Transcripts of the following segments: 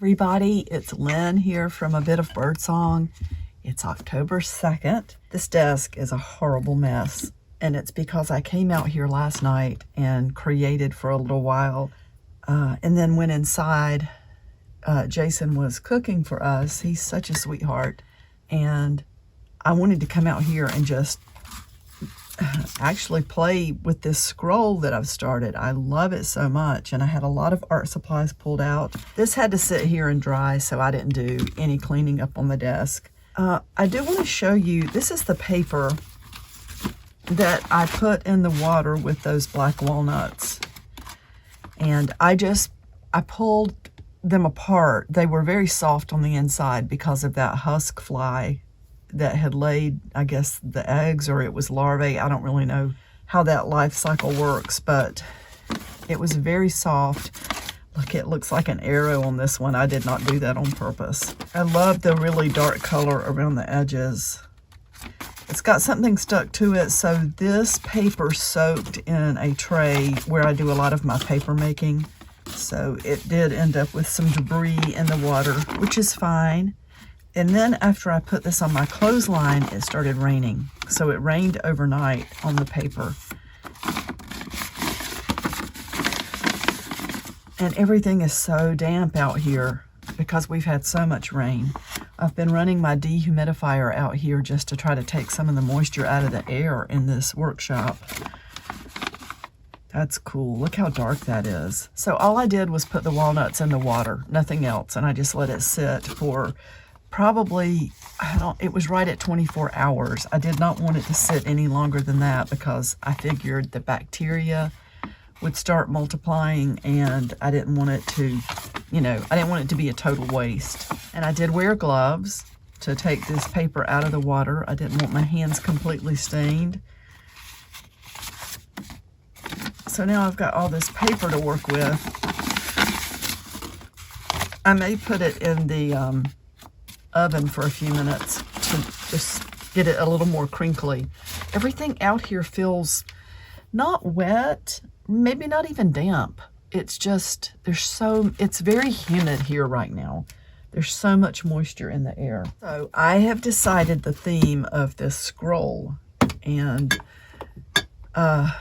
Everybody, it's Lynn here from A Bit of Birdsong. It's October 2nd. This desk is a horrible mess, and it's because I came out here last night and created for a little while, and then went inside. Jason was cooking for us. He's such a sweetheart, and I wanted to come out here and just actually play with this scroll that I've started. I love it so much, and I had a lot of art supplies pulled out. This had to sit here and dry, so I didn't do any cleaning up on the desk. I do want to show you, this is the paper that I put in the water with those black walnuts, and I pulled them apart. They were very soft on the inside because of that husk fly that had laid, I guess, the eggs, or it was larvae. I don't really know how that life cycle works, but it was very soft. Look, it looks like an arrow on this one. I did not do that on purpose. I love the really dark color around the edges. It's got something stuck to it, so this paper soaked in a tray where I do a lot of my paper making. So it did end up with some debris in the water, which is fine. And then after I put this on my clothesline, it started raining. So it rained overnight on the paper. And everything is so damp out here because we've had so much rain. I've been running my dehumidifier out here just to try to take some of the moisture out of the air in this workshop. That's cool. Look how dark that is. So all I did was put the walnuts in the water, nothing else. And I just let it sit for probably, it was right at 24 hours. I did not want it to sit any longer than that because I figured the bacteria would start multiplying, and I didn't want it to, I didn't want it to be a total waste. And I did wear gloves to take this paper out of the water. I didn't want my hands completely stained. So now I've got all this paper to work with. I may put it in the oven for a few minutes to just get it a little more crinkly. Everything out here feels not wet, maybe not even damp. It's just, it's very humid here right now. There's so much moisture in the air. So I have decided the theme of this scroll, and I'm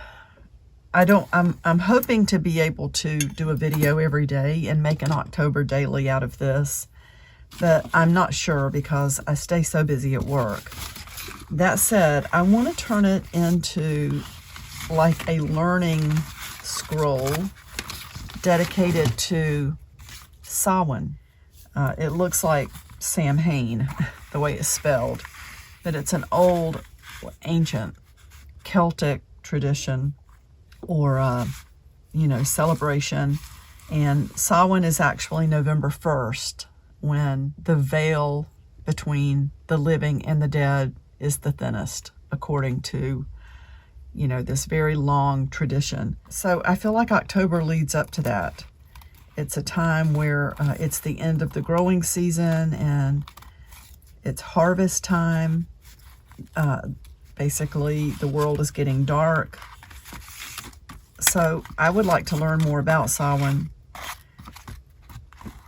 hoping to be able to do a video every day and make an October daily out of this. But I'm not sure because I stay so busy at work. That said, I want to turn it into like a learning scroll dedicated to Samhain. It looks like Samhain, the way it's spelled, but it's an old, ancient Celtic tradition or, celebration. And Samhain is actually November 1st. When the veil between the living and the dead is the thinnest, according to, this very long tradition. So I feel like October leads up to that. It's a time where it's the end of the growing season and it's harvest time. Basically, the world is getting dark. So I would like to learn more about Samhain,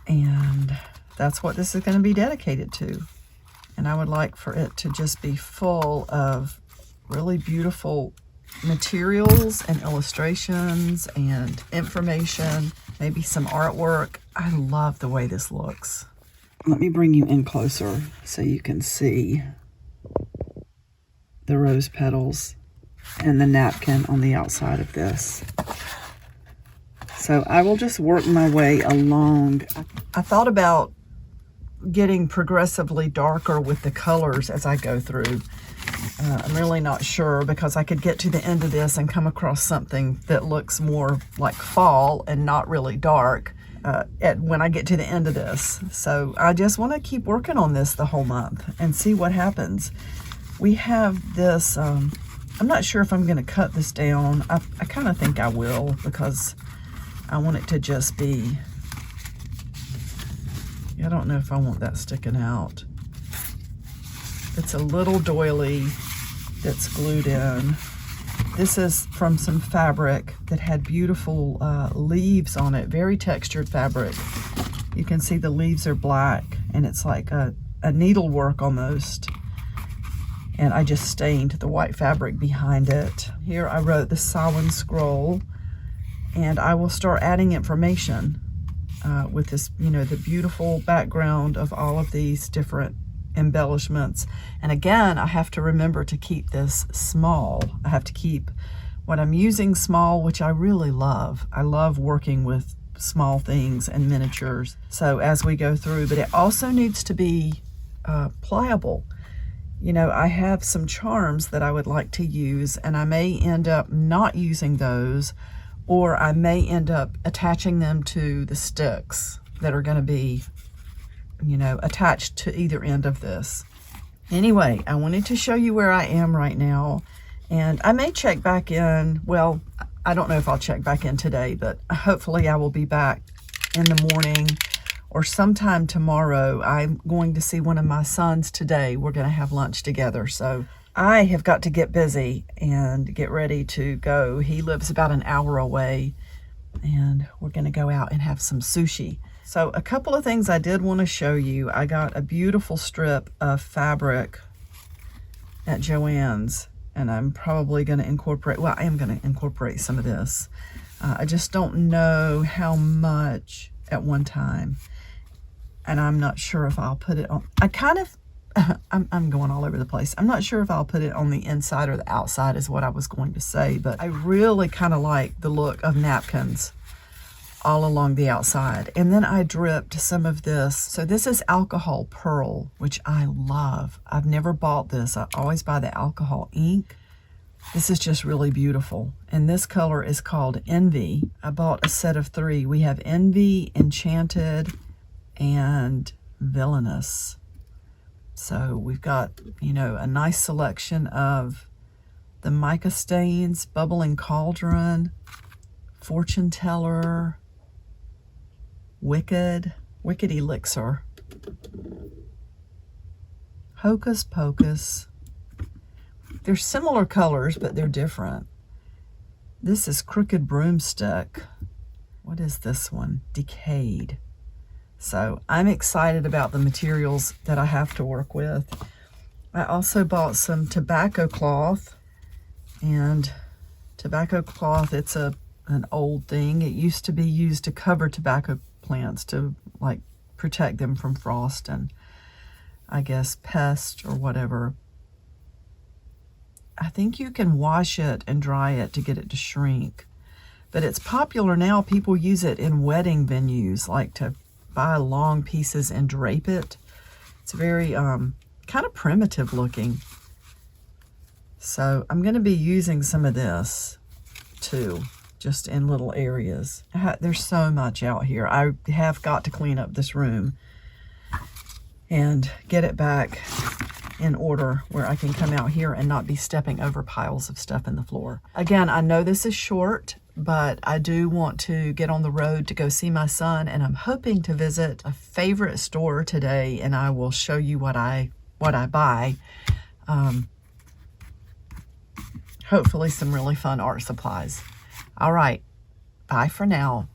and that's what this is going to be dedicated to. And I would like for it to just be full of really beautiful materials and illustrations and information, maybe some artwork. I love the way this looks. Let me bring you in closer so you can see the rose petals and the napkin on the outside of this. So I will just work my way along. I thought about getting progressively darker with the colors as I go through. I'm really not sure because I could get to the end of this and come across something that looks more like fall and not really dark when I get to the end of this. So I just want to keep working on this the whole month and see what happens. We have this, I'm not sure if I'm going to cut this down. I kind of think I will because I want it to just be, I don't know if I want that sticking out. It's a little doily that's glued in. This is from some fabric that had beautiful leaves on it, very textured fabric. You can see the leaves are black, and it's like a needlework almost. And I just stained the white fabric behind it. Here I wrote the Samhain scroll, and I will start adding information with this, you know, the beautiful background of all of these different embellishments. And again, I have to remember to keep this small. I have to keep what I'm using small, which I really love. I love working with small things and miniatures. So as we go through, but it also needs to be pliable. You know, I have some charms that I would like to use, and I may end up not using those, or I may end up attaching them to the sticks that are going to be, you know, attached to either end of this. Anyway, I wanted to show you where I am right now, and I may check back in. Well, I don't know if I'll check back in today, but hopefully I will be back in the morning or sometime tomorrow. I'm going to see one of my sons today. We're going to have lunch together. So I have got to get busy and get ready to go. He lives about an hour away, and we're going to go out and have some sushi. So a couple of things I did want to show you. I got a beautiful strip of fabric at Joann's, and I'm probably going to incorporate, well, I am going to incorporate some of this. I just don't know how much at one time. And I'm not sure if I'll put it on, I'm going all over the place. I'm not sure if I'll put it on the inside or the outside is what I was going to say, but I really kind of like the look of napkins all along the outside. And then I dripped some of this. So this is alcohol pearl, which I love. I've never bought this. I always buy the alcohol ink. This is just really beautiful. And this color is called Envy. I bought a set of 3. We have Envy, Enchanted, and Villainous. So we've got, you know, a nice selection of the mica stains, Bubbling Cauldron, Fortune Teller, Wicked Elixir, Hocus Pocus. They're similar colors, but they're different. This is Crooked Broomstick. What is this one? Decayed. So I'm excited about the materials that I have to work with. I also bought some tobacco cloth, and tobacco cloth, it's an old thing. It used to be used to cover tobacco plants to like protect them from frost and I guess pests or whatever. I think you can wash it and dry it to get it to shrink, but it's popular now. People use it in wedding venues, like to buy long pieces and drape it. It's very kind of primitive looking. So I'm going to be using some of this too, just in little areas. There's so much out here. I have got to clean up this room and get it back in order where I can come out here and not be stepping over piles of stuff in the floor. Again, I know this is short, but I do want to get on the road to go see my son, and I'm hoping to visit a favorite store today, and I will show you what I buy. Hopefully some really fun art supplies. All right, bye for now.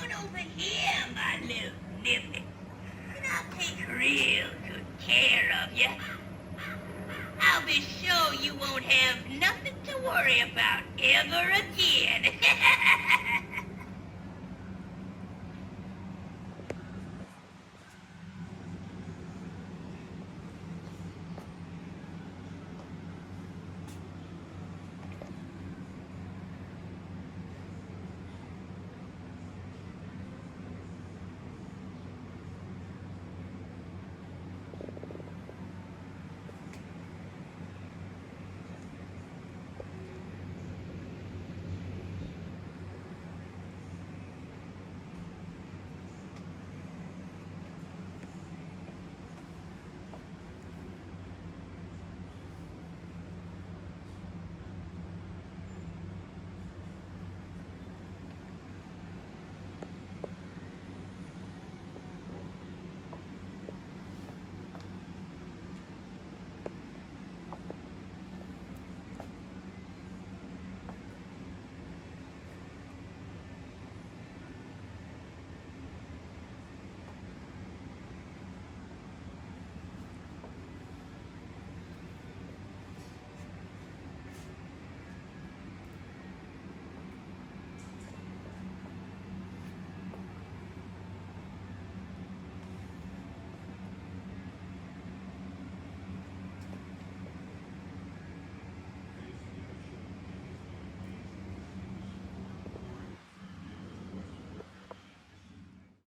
Over here, my little niffy, and I'll take real good care of you. I'll be sure you won't have nothing to worry about ever again.